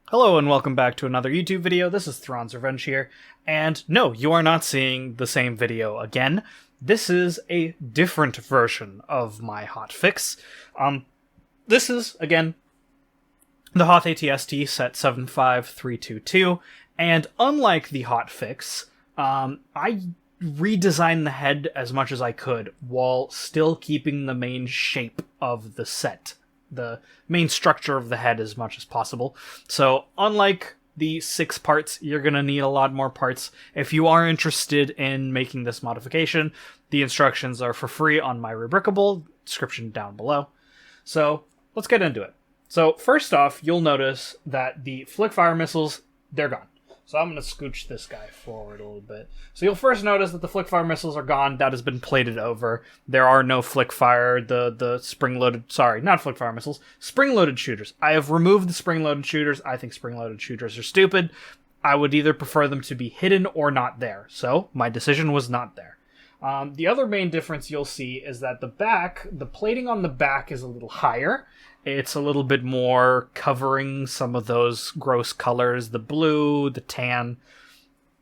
Hello and welcome back to another YouTube video. This is Thrawn's Revenge here, and no, you are not seeing the same video again. This is a different version of my hotfix. This is, again, the Hoth AT-ST set 75322, and unlike the hotfix, I redesigned the head as much as I could while still keeping the main shape of the set. The main structure of the head as much as possible. So unlike the 6 parts, you're going to need a lot more parts. If you are interested in making this modification, the instructions are for free on my Rubricable, description down below. So let's get into it. So first off, you'll notice that the flick fire missiles, they're gone. So I'm going to scooch this guy forward a little bit. So you'll first notice that the flick fire missiles are gone. That has been plated over. There are no flick fire, the spring-loaded, sorry, not flick fire missiles, spring-loaded shooters. I have removed the spring-loaded shooters. I think spring-loaded shooters are stupid. I would either prefer them to be hidden or not there. So my decision was not there. The other main difference you'll see is that the plating on the back is a little higher. It's a little bit more covering some of those gross colors, the blue, the tan.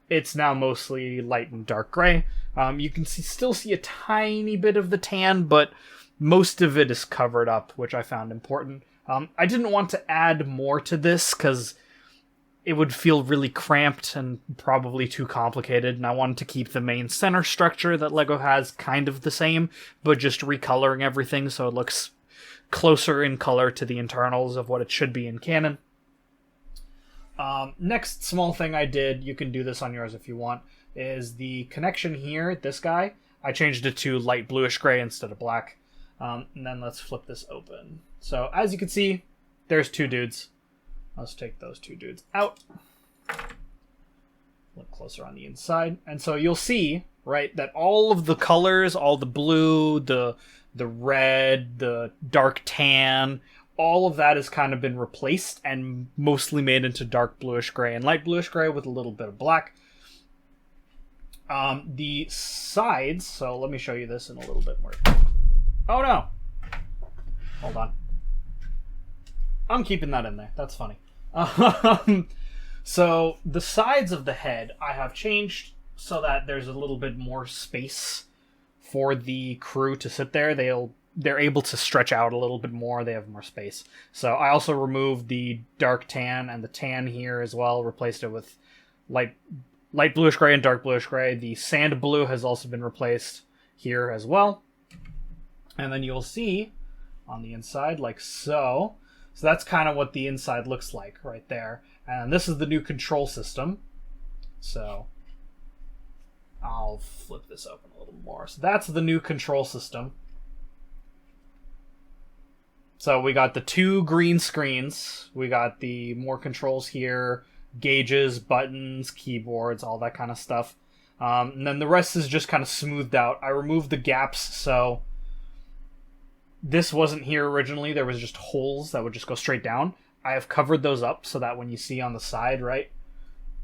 It's now mostly light and dark gray. You can still see a tiny bit of the tan, but most of it is covered up, which I found important. I didn't want to add more to this because it would feel really cramped and probably too complicated, and I wanted to keep the main center structure that LEGO has kind of the same, but just recoloring everything so it looks closer in color to the internals of what it should be in Canon. Next small thing I did, you can do this on yours if you want, is the connection here, this guy, I changed it to light bluish gray instead of black. And then let's flip this open. So as you can see, there's 2 dudes. Let's take those 2 dudes out. Look closer on the inside. And so you'll see, right, that all of the colors, all the blue, the red, the dark tan, all of that has kind of been replaced and mostly made into dark bluish gray and light bluish gray with a little bit of black. The sides, so let me show you this in a little bit more. Oh no! Hold on. I'm keeping that in there. That's funny. So the sides of the head I have changed so that there's a little bit more space for the crew to sit there. They're able to stretch out a little bit more. They have more space. So I also removed the dark tan and the tan here as well, replaced it with light bluish gray and dark bluish gray. The sand blue has also been replaced here as well. And then you'll see on the inside like so. So that's kind of what the inside looks like right there. And this is the new control system. So I'll flip this open a little more. So that's the new control system. So we got the 2 green screens. We got the more controls here, gauges, buttons, keyboards, all that kind of stuff. And then the rest is just kind of smoothed out. I removed the gaps, so this wasn't here originally. There was just holes that would just go straight down. I have covered those up so that when you see on the side, right,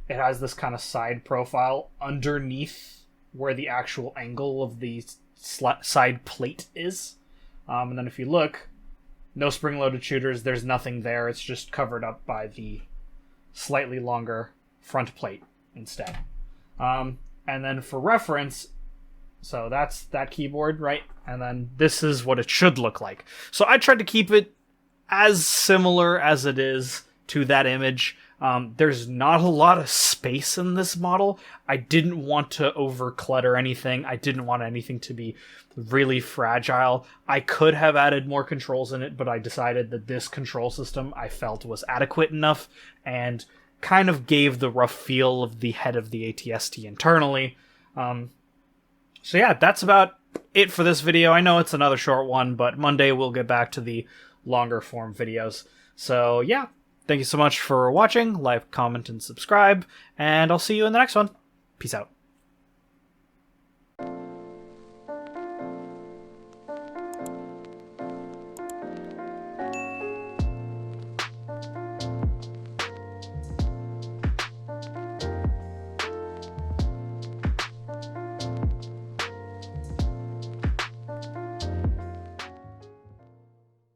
it has this kind of side profile underneath where the actual angle of the side plate is. And then if you look, no spring-loaded shooters, there's nothing there. It's just covered up by the slightly longer front plate instead. And then for reference, so that's that keyboard, right? And then this is what it should look like. So I tried to keep it as similar as it is to that image. There's not a lot of space in this model. I didn't want to over-clutter anything. I didn't want anything to be really fragile. I could have added more controls in it, but I decided that this control system I felt was adequate enough and kind of gave the rough feel of the head of the AT-ST internally. So yeah, that's about it for this video. I know it's another short one, but Monday we'll get back to the longer form videos. So yeah, thank you so much for watching. Like, comment, and subscribe, and I'll see you in the next one. Peace out.